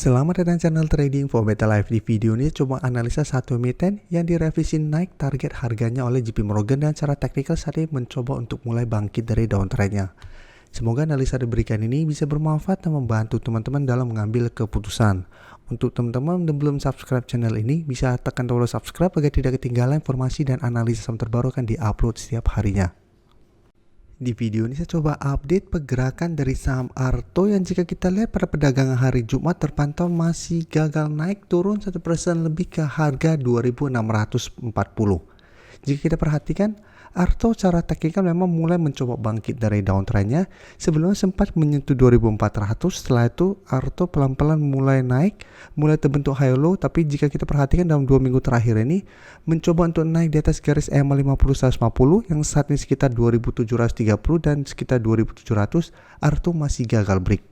Selamat datang channel Trading for Better Life. Di video ini coba analisa satu emiten yang direvisi naik target harganya oleh JP Morgan dan secara teknikal saat ini mencoba untuk mulai bangkit dari downtrendnya. Semoga analisa diberikan ini bisa bermanfaat dan membantu teman-teman dalam mengambil keputusan. Untuk teman-teman yang belum subscribe channel ini, bisa tekan tombol subscribe agar tidak ketinggalan informasi dan analisa saham terbaru akan diupload setiap harinya. Di video ini saya coba update pergerakan dari saham Arto yang jika kita lihat pada perdagangan hari Jumat terpantau masih gagal naik turun 1% lebih ke harga 2.640. Jika kita perhatikan, Arto secara teknikal memang mulai mencoba bangkit dari downtrendnya. Sebelumnya sempat menyentuh 2.400, setelah itu Arto pelan-pelan mulai naik, mulai terbentuk high low, tapi jika kita perhatikan dalam 2 minggu terakhir ini mencoba untuk naik di atas garis EMA 50-150 yang saat ini sekitar 2.730 dan sekitar 2.700, Arto masih gagal break.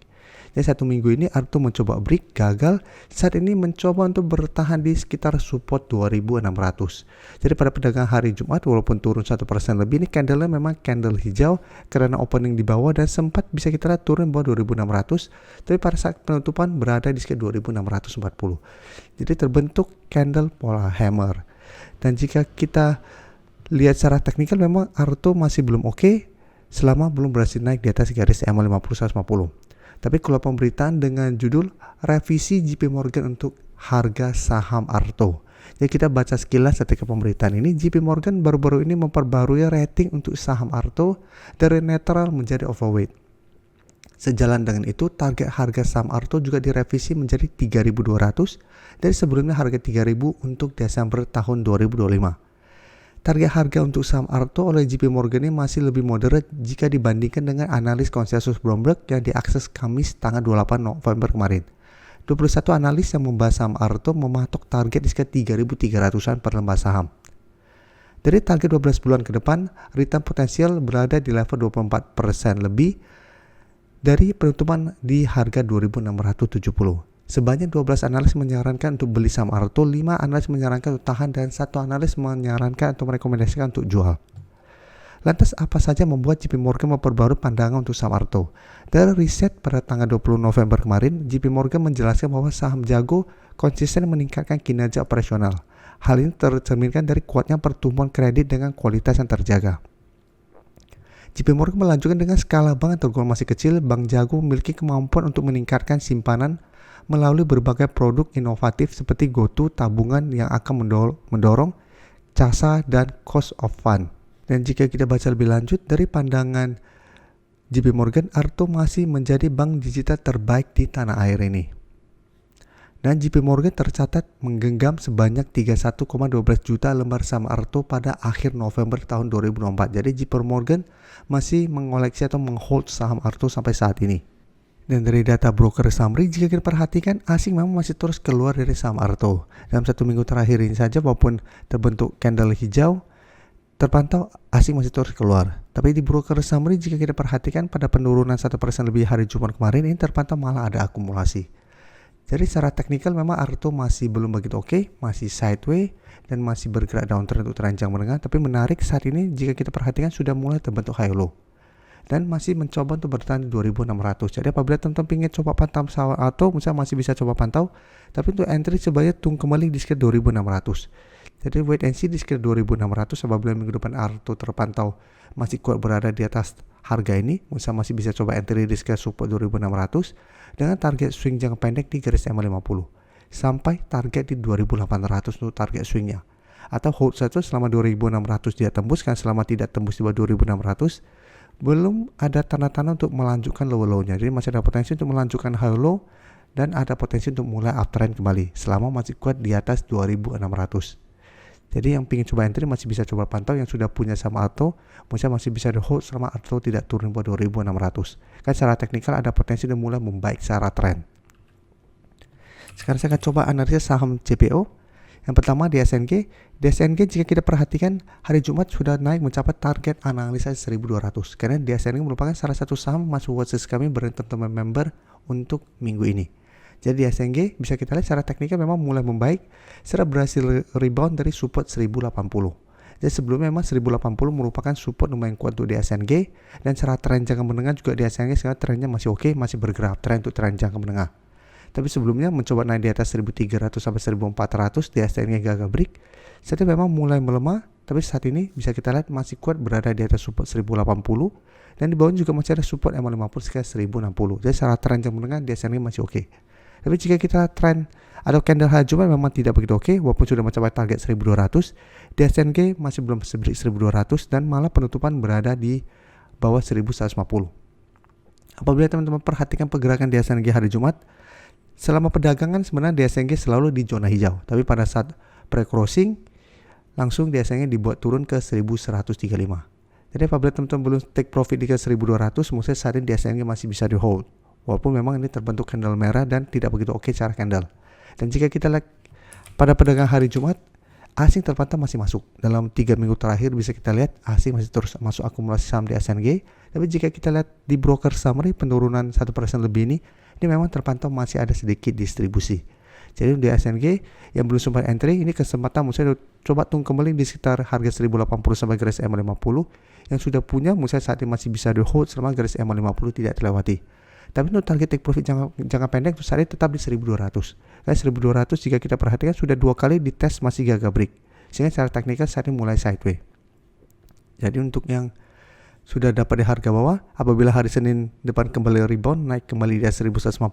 Jadi 1 minggu ini Arto mencoba break, gagal. Saat ini mencoba untuk bertahan di sekitar support 2.600. Jadi pada perdagangan hari Jumat walaupun turun 1% lebih, ini candle-nya memang candle hijau karena opening di bawah dan sempat bisa kita lihat turun bawah 2.600. Tapi pada saat penutupan berada di sekitar 2.640. Jadi terbentuk candle pola hammer. Dan jika kita lihat secara teknikal memang Arto masih belum oke selama belum berhasil naik di atas garis EMA 50-150. Tapi kalau pemberitaan dengan judul revisi JP Morgan untuk harga saham Arto. Jadi kita baca sekilas ketika pemberitaan ini, JP Morgan baru-baru ini memperbarui rating untuk saham Arto dari netral menjadi overweight. Sejalan dengan itu, target harga saham Arto juga direvisi menjadi 3.200 dari sebelumnya harga 3.000 untuk Desember tahun 2025. Target harga untuk saham Arto oleh JP Morgan ini masih lebih moderat jika dibandingkan dengan analis konsensus Bloomberg yang diakses Kamis tanggal 28 November kemarin. 21 analis yang membahas saham Arto mematok target di sekitar 3.300-an per lembar saham. Dari target 12 bulan ke depan, return potensial berada di level 24% lebih dari penutupan di harga 2.670. Sebanyak 12 analis menyarankan untuk beli saham Arto, 5 analis menyarankan untuk tahan, dan 1 analis menyarankan atau merekomendasikan untuk jual. Lantas apa saja membuat JP Morgan memperbarui pandangan untuk saham Arto? Dari riset pada tanggal 20 November kemarin, JP Morgan menjelaskan bahwa saham jago konsisten meningkatkan kinerja operasional. Hal ini tercerminkan dari kuatnya pertumbuhan kredit dengan kualitas yang terjaga. JP Morgan melanjutkan dengan skala bank yang tergolong masih kecil, bank jago memiliki kemampuan untuk meningkatkan simpanan melalui berbagai produk inovatif seperti GoTo tabungan yang akan mendorong CASA dan cost of fund. Dan jika kita baca lebih lanjut dari pandangan JP Morgan, Arto masih menjadi bank digital terbaik di tanah air ini. Dan JP Morgan tercatat menggenggam sebanyak 31,12 juta lembar saham Arto pada akhir November tahun 2024. Jadi JP Morgan masih mengoleksi atau menghold saham Arto sampai saat ini. Dan dari data broker summary, jika kita perhatikan, asing memang masih terus keluar dari saham Arto. Dalam 1 minggu terakhir ini saja, walaupun terbentuk candle hijau, terpantau asing masih terus keluar. Tapi di broker summary, jika kita perhatikan pada penurunan 1% lebih hari Jumat kemarin, ini terpantau malah ada akumulasi. Jadi secara teknikal memang Arto masih belum begitu oke, masih sideways, dan masih bergerak downtrend untuk teranjang menengah. Tapi menarik saat ini, jika kita perhatikan sudah mulai terbentuk high low. Dan masih mencoba untuk bertahan di 2.600. Jadi apabila teman-teman ingin coba pantau saham Arto, misalnya masih bisa coba pantau, tapi untuk entry sebaiknya tunggu kembali di sekitar 2.600. Jadi wait and see di sekitar 2.600. Apabila minggu depan Arto terpantau masih kuat berada di atas harga ini, misalnya masih bisa coba entry di sekitar support 2.600 dengan target swing jangka pendek di garis EMA 50 sampai target di 2.800 untuk target swingnya. Atau hold saja selama 2.600 dia tembus, kan selama tidak tembus di bawah 2.600 belum ada tanda-tanda untuk melanjutkan low-low-nya. Jadi masih ada potensi untuk melanjutkan high low dan ada potensi untuk mulai uptrend kembali selama masih kuat di atas 2.600. Jadi yang ingin coba entry masih bisa coba pantau, yang sudah punya saham Arto masih bisa di hold selama Arto tidak turun bawah 2.600. Kan secara teknikal ada potensi untuk mulai membaik secara trend. Sekarang saya akan coba analisa saham CPO. Yang pertama di SNG. Di SNG jika kita perhatikan hari Jumat sudah naik mencapai target analisa 1.200. Karena di SNG merupakan salah satu saham masuk watchlist kami berdasarkan teman-teman member untuk minggu ini. Jadi di SNG bisa kita lihat secara teknikal memang mulai membaik setelah berhasil rebound dari support 1.080. Jadi sebelumnya memang 1.080 merupakan support lumayan kuat untuk di SNG, dan secara tren jangka menengah juga di SNG sekarang trennya masih oke, masih bergerak tren untuk tren jangka menengah. Tapi sebelumnya mencoba naik di atas 1300 sampai 1400 di SNG gagal break. Saat ini memang mulai melemah, tapi saat ini bisa kita lihat masih kuat berada di atas support 1080 dan di bawah juga masih ada support MA50 sekitar 1060. Jadi secara tren jangka menengah di SNG masih oke. Tapi jika kita tren atau candle hari Jumat memang tidak begitu oke, walaupun sudah mencapai target 1200, di SNG masih belum break 1200 dan malah penutupan berada di bawah 1150. Apabila teman-teman perhatikan pergerakan di SNG hari Jumat, selama perdagangan sebenarnya di SNG selalu di zona hijau, tapi pada saat pre-crossing langsung di SNG dibuat turun ke 1135. Jadi apabila teman-teman belum take profit di ke 1200, maksudnya saat ini di SNG masih bisa di hold. Walaupun memang ini terbentuk candle merah dan tidak begitu oke cara candle. Dan jika kita lihat pada perdagangan hari Jumat, asing terpantau masih masuk. Dalam 3 minggu terakhir bisa kita lihat asing masih terus masuk akumulasi saham di SNG. Tapi jika kita lihat di broker summary penurunan 1% lebih ini memang terpantau masih ada sedikit distribusi. Jadi di SNG yang belum sempat entry, ini kesempatan saya coba tunggu kembali di sekitar harga 1080 sampai garis M50. Yang sudah punya saya saat ini masih bisa di hold selama garis M50 tidak terlewati. Tapi untuk target take profit jangka pendek untuk saat ini tetap di 1200. Karena 1200 jika kita perhatikan sudah 2 kali dites masih gagal break. Sehingga secara teknikal saat ini mulai sideways. Jadi untuk yang sudah dapat di harga bawah, apabila hari Senin depan kembali rebound naik kembali di 1150,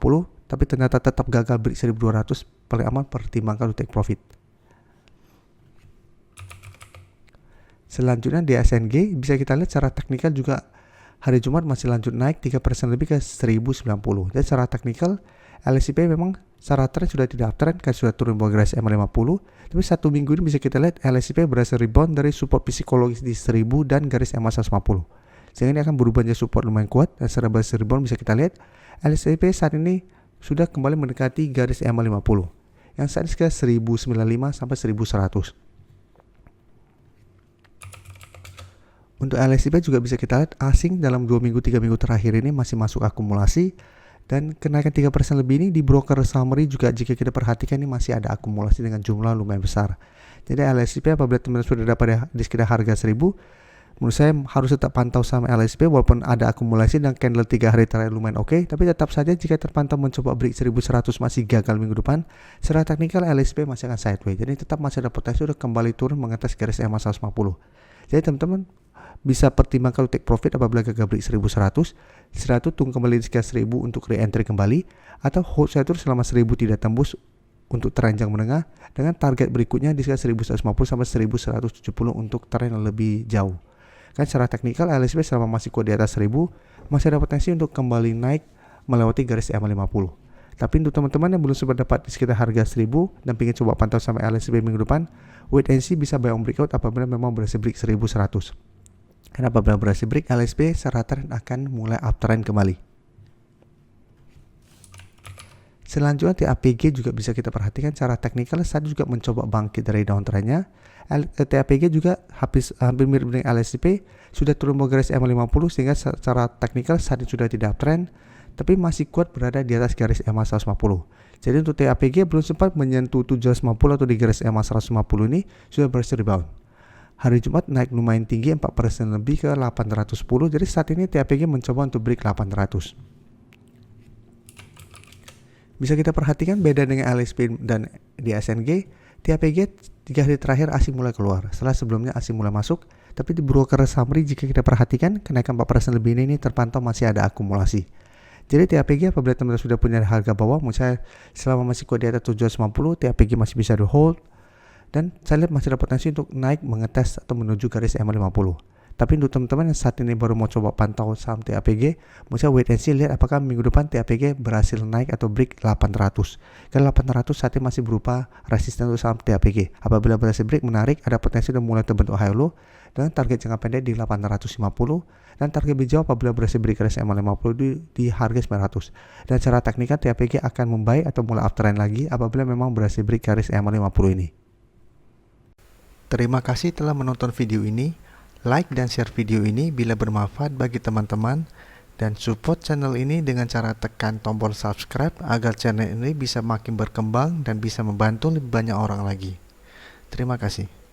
tapi ternyata tetap gagal break 1200, paling aman pertimbangkan untuk take profit. Selanjutnya di SNG bisa kita lihat secara teknikal juga hari Jumat masih lanjut naik 3% lebih ke 1090. Dan secara teknikal LSIP memang secara tren sudah tidak uptrend karena sudah turun bawah garis M50. Tapi satu minggu ini bisa kita lihat LSIP berhasil rebound dari support psikologis di 1000 dan garis MA150. Sehingga ini akan berubah menjadi support lumayan kuat dan secara berhasil rebound bisa kita lihat LSIP saat ini sudah kembali mendekati garis MA50 yang saat ini sekitar 1095 sampai 1100. Untuk LSIP juga bisa kita lihat asing dalam 2 minggu 3 minggu terakhir ini masih masuk akumulasi dan kenaikan 3% lebih ini di broker summary juga jika kita perhatikan ini masih ada akumulasi dengan jumlah lumayan besar. Jadi LSIP apabila teman-teman sudah dapat di sekitar harga 1000, menurut saya harus tetap pantau sama LSIP walaupun ada akumulasi dan candle 3 hari terakhir lumayan oke, tapi tetap saja jika terpantau mencoba break 1100 masih gagal minggu depan, secara teknikal LSIP masih akan sideways. Jadi tetap masih ada potensi untuk kembali turun mengatas garis MA150. Jadi teman-teman bisa pertimbangkan take profit apabila gagal break 1100, tunggu kembali di sekitar 1000 untuk re-entry kembali, atau hold saya terus selama 1000 tidak tembus untuk tren jangka menengah dengan target berikutnya di sekitar 1150 sampai 1170 untuk tren yang lebih jauh. Kan secara teknikal LSP selama masih kuat di atas 1000 masih ada potensi untuk kembali naik melewati garis MA50. Tapi untuk teman-teman yang belum sempat dapat di sekitar harga 1000 dan ingin coba pantau sampai LSP minggu depan, wait and see bisa buy on breakout apabila memang berhasil break 1100. Karena apabila berhasil break LSP secara tren akan mulai uptrend kembali. Selanjutnya TAPG juga bisa kita perhatikan secara teknikal saat juga mencoba bangkit dari downtrendnya. TAPG juga hampir mirip dengan LSP, sudah turun bawah garis MA50 sehingga secara teknikal saat ini sudah tidak uptrend, tapi masih kuat berada di atas garis MA150. Jadi untuk TAPG belum sempat menyentuh 750 atau di garis MA150 ini sudah berhasil rebound. Hari Jumat naik lumayan tinggi 4% lebih ke 810. Jadi saat ini TAPG mencoba untuk break 800. Bisa kita perhatikan beda dengan LSP dan di SNG, TAPG 3 hari terakhir asing mulai keluar. Setelah sebelumnya asing mulai masuk, tapi di broker summary jika kita perhatikan kenaikan 4% lebih ini terpantau masih ada akumulasi. Jadi TAPG apabila teman-teman sudah punya harga bawah, misalnya selama masih kuat di atas 750, TAPG masih bisa di hold. Dan saya lihat masih ada potensi untuk naik mengetes atau menuju garis MA50. Tapi untuk teman-teman yang saat ini baru mau coba pantau saham TAPG, misalnya wait and see lihat apakah minggu depan TAPG berhasil naik atau break 800. Karena 800 saat ini masih berupa resisten untuk saham TAPG. Apabila berhasil break menarik, ada potensi untuk mulai terbentuk high low dengan target jangka pendek di 850 dan target lebih jauh apabila berhasil break garis MA50 di harga 900. Dan secara teknikal TAPG akan membaik atau mulai uptrend lagi apabila memang berhasil break garis MA50 ini. Terima kasih telah menonton video ini. Like dan share video ini bila bermanfaat bagi teman-teman dan support channel ini dengan cara tekan tombol subscribe agar channel ini bisa makin berkembang dan bisa membantu lebih banyak orang lagi. Terima kasih.